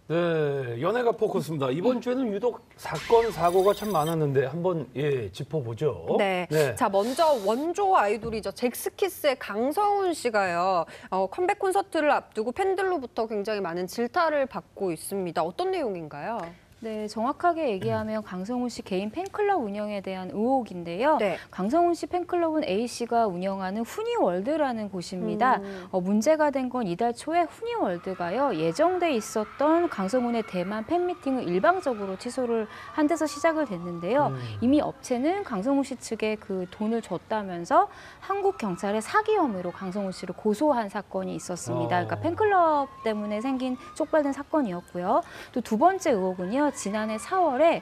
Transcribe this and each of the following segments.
네, 연예가 포커스입니다. 이번 주에는 유독 사건, 사고가 참 많았는데 한번 짚어보죠. 네. 자, 먼저 원조 아이돌이죠. 잭스키스의 강성훈 씨가요. 컴백 콘서트를 앞두고 팬들로부터 굉장히 많은 질타를 받고 있습니다. 어떤 내용인가요? 네, 정확하게 얘기하면 강성훈 씨 개인 팬클럽 운영에 대한 의혹인데요. 네. 강성훈 씨 팬클럽은 A씨가 운영하는 후니월드라는 곳입니다. 문제가 된 건 이달 초에 후니월드가요. 예정돼 있었던 강성훈의 대만 팬미팅을 일방적으로 취소를 한 데서 시작을 됐는데요. 이미 업체는 강성훈 씨 측에 그 돈을 줬다면서 한국 경찰에 사기 혐의로 강성훈 씨를 고소한 사건이 있었습니다. 그러니까 팬클럽 때문에 생긴 쪽발된 사건이었고요. 또 두 번째 의혹은요. 지난해 4월에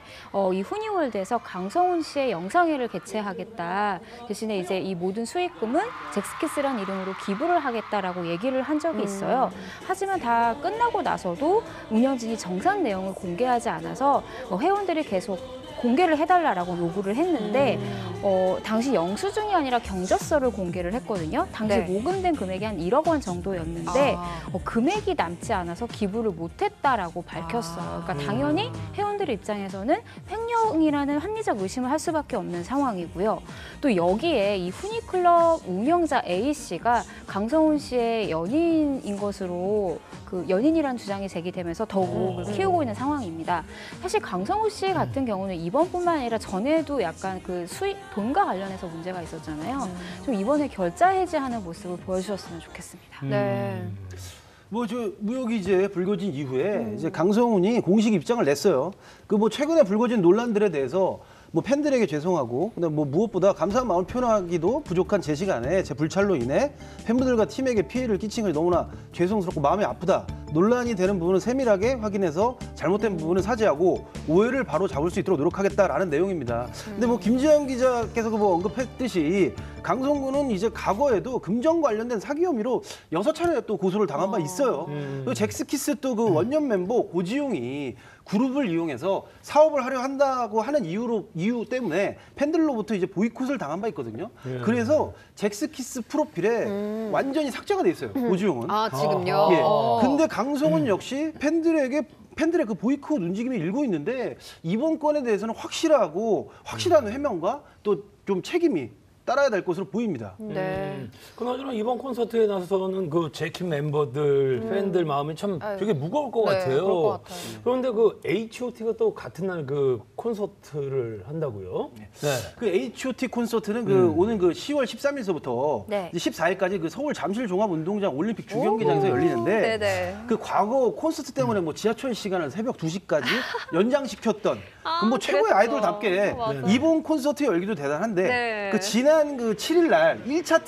이 후니월드에서 강성훈 씨의 영상회를 개최하겠다. 대신에 이제 이 모든 수익금은 잭스키스라는 이름으로 기부를 하겠다라고 얘기를 한 적이 있어요. 하지만 다 끝나고 나서도 운영진이 정상 내용을 공개하지 않아서 회원들이 계속 공개를 해달라고 요구를 했는데 당시 영수증이 아니라 경조서를 공개를 했거든요. 당시 모금된 금액이 한 1억 원 정도였는데 금액이 남지 않아서 기부를 못했다라고 밝혔어요. 그러니까 당연히 회원들 입장에서는 횡령이라는 합리적 의심을 할 수밖에 없는 상황이고요. 또 여기에 이 후니클럽 운영자 A씨가 강성훈 씨의 연인인 것으로 그 연인이라는 주장이 제기되면서 더욱 의혹을 키우고 있는 상황입니다. 사실 강성훈 씨 같은 경우는 이번뿐만 아니라 전에도 약간 그 수익, 돈과 관련해서 문제가 있었잖아요. 좀 이번에 결자 해지하는 모습을 보여주셨으면 좋겠습니다. 네. 저 무역이 이제 불거진 이후에 이제 강성훈이 공식 입장을 냈어요. 그 최근에 불거진 논란들에 대해서 팬들에게 죄송하고, 근데 무엇보다 감사한 마음을 표현하기도 부족한 제 시간에 제 불찰로 인해 팬분들과 팀에게 피해를 끼친 것이 너무나 죄송스럽고 마음이 아프다. 논란이 되는 부분은 세밀하게 확인해서 잘못된 부분은 사죄하고 오해를 바로 잡을 수 있도록 노력하겠다라는 내용입니다. 근데 김지영 기자께서 언급했듯이 강성훈은 이제 과거에도 금전 관련된 사기 혐의로 6차례 또 고소를 당한 바 있어요. 그 잭스키스 또 그 원년 멤버 고지용이 그룹을 이용해서 사업을 하려 한다고 하는 이유 때문에 팬들로부터 이제 보이콧을 당한 바 있거든요. 그래서 잭스키스 프로필에 완전히 삭제가 돼 있어요. 고지용은. 아, 지금요? 예. 근데 강성훈 역시 팬들의 그 보이콧 움직임이 일고 있는데 이번 건에 대해서는 확실한 해명과 또 좀 책임이 따라야 될 것으로 보입니다. 네. 그나저나 이번 콘서트에 나서는 그 제킴 멤버들, 팬들 마음이 참 되게 무거울 것 같아요. 그럴 것 같아요. 그런데 그 H.O.T가 또 같은 날 그 콘서트를 한다고요? 네. 그 H.O.T 콘서트는 오는 그 10월 13일서부터 네. 14일까지 그 서울 잠실종합운동장 올림픽 주경기장에서 열리는데 네네. 그 과거 콘서트 때문에 지하철 시간을 새벽 2시까지 연장시켰던 그 최고의 그랬었죠. 아이돌답게 맞아요. 이번 콘서트 열기도 대단한데 네. 그 지난 그 7일 날 1차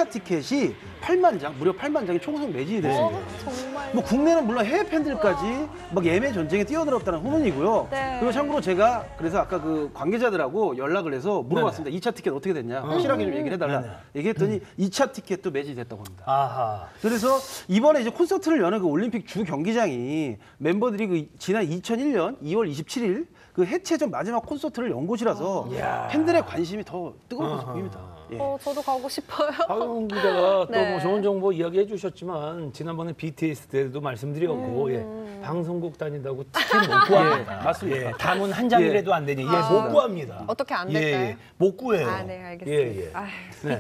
티켓이 8만 장, 무려 8만 장이 총선 매진이 됐습니다. 정말. 국내는 물론 해외 팬들까지 예매 전쟁에 뛰어들었다는 후문이고요. 네. 그리고 참고로 제가 그래서 아까 그 관계자들하고 연락을 해서 물어봤습니다. 2차 티켓 어떻게 됐냐? 확실하게 좀 얘기를 해달라. 얘기했더니 2차 티켓도 매진됐다고 합니다. 아하. 그래서 이번에 이제 콘서트를 여는 그 올림픽 주 경기장이 멤버들이 그 지난 2001년 2월 27일 그 해체전 마지막 콘서트를 연 곳이라서 팬들의 관심이 더 뜨거울 것으로 보입니다. 예. 저도 가고 싶어요. 박영 기자가 또 네. 좋은 정보 이야기해 주셨지만 지난번에 BTS 때도 말씀드렸고 방송국 다닌다고 특히 못 구합니다. 맞습니다. 담은 한 장이라도 안 되니 못 구합니다. 어떻게 안 될까요? 못 구해요. 네, 알겠습니다.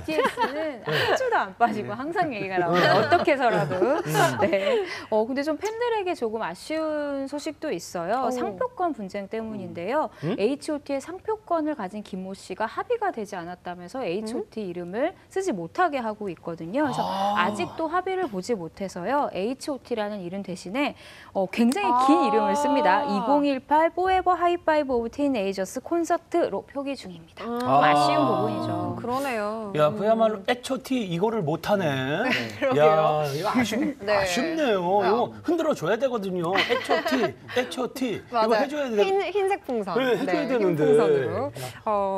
BTS는 한 줄도 안 빠지고 항상 얘기가 나와요. 어떻게 해서라도. 네. 근데 좀 팬들에게 조금 아쉬운 소식도 있어요. 상표권 분쟁 때문인데요. H.O.T의 상표권을 가진 김모 씨가 합의가 되지 않았다면서 H.O.T 이름을 쓰지 못하게 하고 있거든요. 그래서 아직도 합의를 보지 못해서요. H.O.T라는 이름 대신에 굉장히 긴 이름을 씁니다. 2018 Forever High Five of Teenagers 콘서트로 표기 중입니다. 좀 아쉬운 부분이죠. 그러네요. 야, 그야말로 H.O.T 이거를 못하네. 야, 이거 아쉽네요. 이거 흔들어 줘야 되거든요. H.O.T 이거 맞아요. 해줘야 돼. 흰색 풍선. 네, 해줘야 되는데. 흰풍선으로.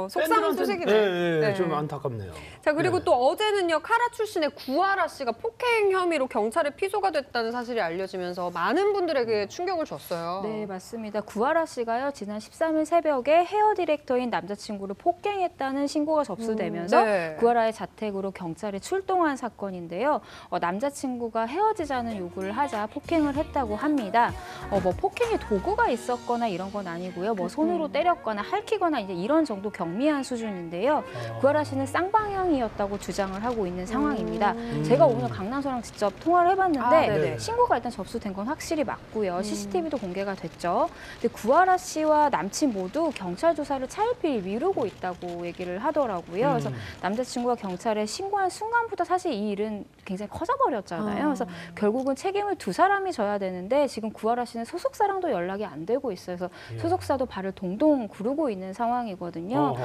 속상한 소식이네요. 네, 좀 안타깝네요. 자, 그리고 또 어제는요, 카라 출신의 구하라 씨가 폭행 혐의로 경찰에 피소가 됐다는 사실이 알려지면서 많은 분들에게 충격을 줬어요. 네, 맞습니다. 구하라 씨가요, 지난 13일 새벽에 헤어 디렉터인 남자친구를 폭행했다는 신고가 접수되면서 구하라의 자택으로 경찰이 출동한 사건인데요. 남자친구가 헤어지자는 요구를 하자 폭행을 했다고 합니다. 뭐 폭행의 도구가 있었거나 이런 건 아니고요. 뭐 손으로 때렸거나 핥히거나 이제 이런 정도 경미한 수준인데요. 구하라 씨는 쌍방향이었다고 주장을 하고 있는 상황입니다. 제가 오늘 강남서랑 직접 통화를 해봤는데 신고가 일단 접수된 건 확실히 맞고요. CCTV도 공개가 됐죠. 근데 구하라 씨와 남친 모두 경찰 조사를 차일피일 미루고 있다고 얘기를 하더라고요. 그래서 남자친구가 경찰에 신고한 순간부터 사실 이 일은 굉장히 커져버렸잖아요. 그래서 결국은 책임을 두 사람이 져야 되는데 지금 구하라 씨는 소속사랑도 연락이 안 되고 있어요. 그래서 소속사도 발을 동동 구르고 있는 상황이거든요.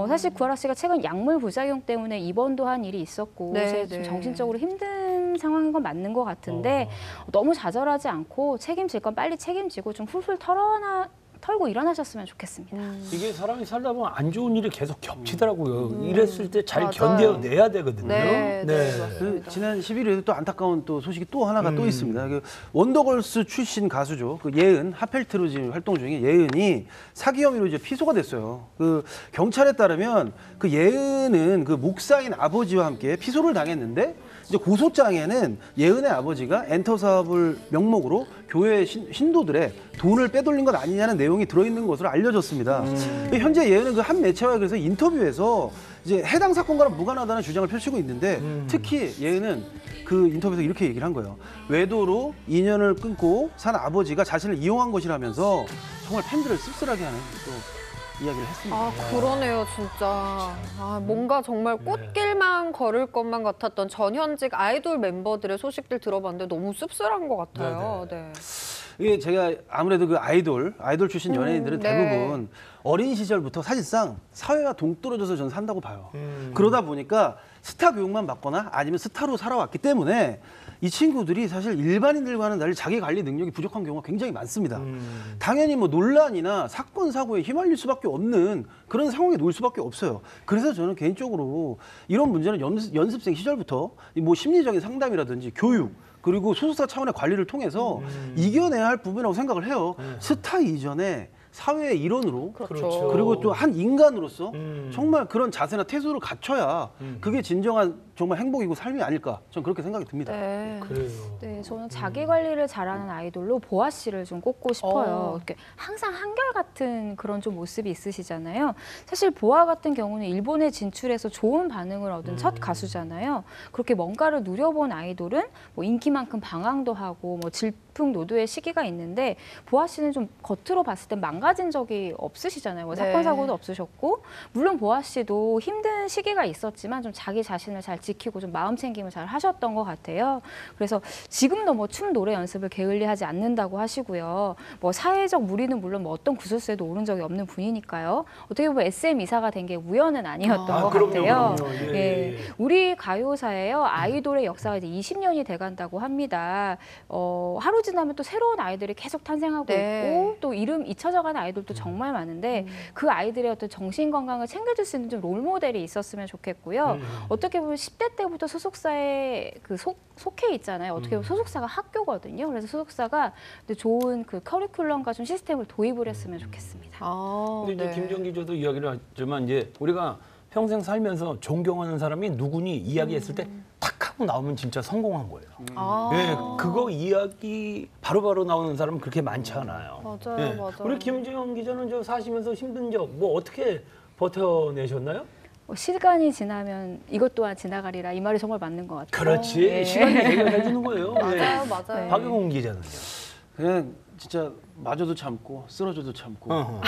사실 구하라 씨가 최근 약물 부작용 때문에 입원도 한 일이 있었고 좀 정신적으로 힘든 상황인 건 맞는 것 같은데 너무 좌절하지 않고 책임질 건 빨리 책임지고 좀 훌훌 털고 일어나셨으면 좋겠습니다. 이게 사람이 살다 보면 안 좋은 일이 계속 겹치더라고요. 이랬을 때 잘 견뎌내야 되거든요. 네. 그 지난 11일에도 또 안타까운 또 소식이 또 하나가 또 있습니다. 그 원더걸스 출신 가수죠. 그 예은, 하펠트로 지금 활동 중인 예은이 사기 혐의로 이제 피소가 됐어요. 그 경찰에 따르면 그 예은은 그 목사인 아버지와 함께 피소를 당했는데 이제 고소장에는 예은의 아버지가 엔터 사업을 명목으로 교회 신도들의 돈을 빼돌린 것 아니냐는 내용이 들어있는 것으로 알려졌습니다. 현재 예은은 그 한 매체와 그래서 인터뷰에서 이제 해당 사건과는 무관하다는 주장을 펼치고 있는데 특히 예은은 그 인터뷰에서 이렇게 얘기를 한 거예요. 외도로 인연을 끊고 산 아버지가 자신을 이용한 것이라면서 정말 팬들을 씁쓸하게 하는 또 이야기를 했습니다. 그러네요, 진짜. 뭔가 정말 꽃길만 걸을 것만 같았던 전현직 아이돌 멤버들의 소식들 들어봤는데 너무 씁쓸한 것 같아요. 이게 제가 아무래도 그 아이돌 출신 연예인들은 대부분 어린 시절부터 사실상 사회와 동떨어져서 저는 산다고 봐요. 그러다 보니까 스타 교육만 받거나 아니면 스타로 살아왔기 때문에 이 친구들이 사실 일반인들과는 달리 자기 관리 능력이 부족한 경우가 굉장히 많습니다. 당연히 뭐 논란이나 사건, 사고에 휘말릴 수밖에 없는 그런 상황에 놓일 수밖에 없어요. 그래서 저는 개인적으로 이런 문제는 연습생 시절부터 뭐 심리적인 상담이라든지 교육, 그리고 소속사 차원의 관리를 통해서 이겨내야 할 부분이라고 생각을 해요. 스타 이전에 사회의 일원으로 그리고 또 한 인간으로서 정말 그런 자세나 태도를 갖춰야 그게 진정한 정말 행복이고 삶이 아닐까 저는 그렇게 생각이 듭니다. 네, 저는 자기 관리를 잘하는 아이돌로 보아 씨를 좀 꼽고 싶어요. 이렇게 항상 한결같은 그런 좀 모습이 있으시잖아요. 사실 보아 같은 경우는 일본에 진출해서 좋은 반응을 얻은 첫 가수잖아요. 그렇게 뭔가를 누려본 아이돌은 뭐 인기만큼 방황도 하고 뭐 질풍노도의 시기가 있는데 보아 씨는 좀 겉으로 봤을 땐 망가진 적이 없으시잖아요. 뭐 사건 사고도 없으셨고 물론 보아 씨도 힘든 시기가 있었지만 좀 자기 자신을 잘 지키고 좀 마음 챙김을 잘 하셨던 것 같아요. 그래서 지금도 뭐 춤 노래 연습을 게을리하지 않는다고 하시고요. 뭐 사회적 물의는 물론 뭐 어떤 구설수에도 오른 적이 없는 분이니까요. 어떻게 보면 SM 이사가 된 게 우연은 아니었던 것 같아요. 우리 가요사에요 아이돌의 역사가 이제 20년이 돼간다고 합니다. 하루 지나면 또 새로운 아이들이 계속 탄생하고 있고 또 이름 잊혀져가는 아이돌도 정말 많은데 그 아이들의 어떤 정신 건강을 챙겨줄 수 있는 좀 롤모델이 있었으면 좋겠고요. 어떻게 보면 10대 때부터 소속사에 그 속해 있잖아요. 어떻게 보면 소속사가 학교거든요. 그래서 소속사가 좋은 그 커리큘럼과 좀 시스템을 도입을 했으면 좋겠습니다. 근데 이제 김정 기자도 이야기를 하지만 이제 우리가 평생 살면서 존경하는 사람이 누구니 이야기했을 때 탁 하고 나오면 진짜 성공한 거예요. 그거 이야기 바로바로 나오는 사람은 그렇게 많지 않아요. 맞아요. 우리 김정 기자는 저 사시면서 힘든 적 뭐 어떻게 버텨내셨나요? 시간이 지나면 이것 또한 지나가리라 이 말이 정말 맞는 것 같아요. 그렇지. 시간이 해결해 주는 거예요. 맞아요. 박영훈 기자는요? 그냥 진짜 마저도 참고 쓰러져도 참고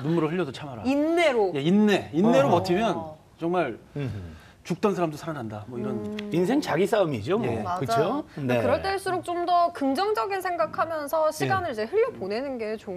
눈물을 흘려도 참아라. 인내로. 인내로 버티면 정말 죽던 사람도 살아난다. 뭐 이런 인생 자기 싸움이죠. 뭐. 그렇죠? 그럴 때일수록 좀 더 긍정적인 생각하면서 시간을 이제 흘려 보내는 게 좋은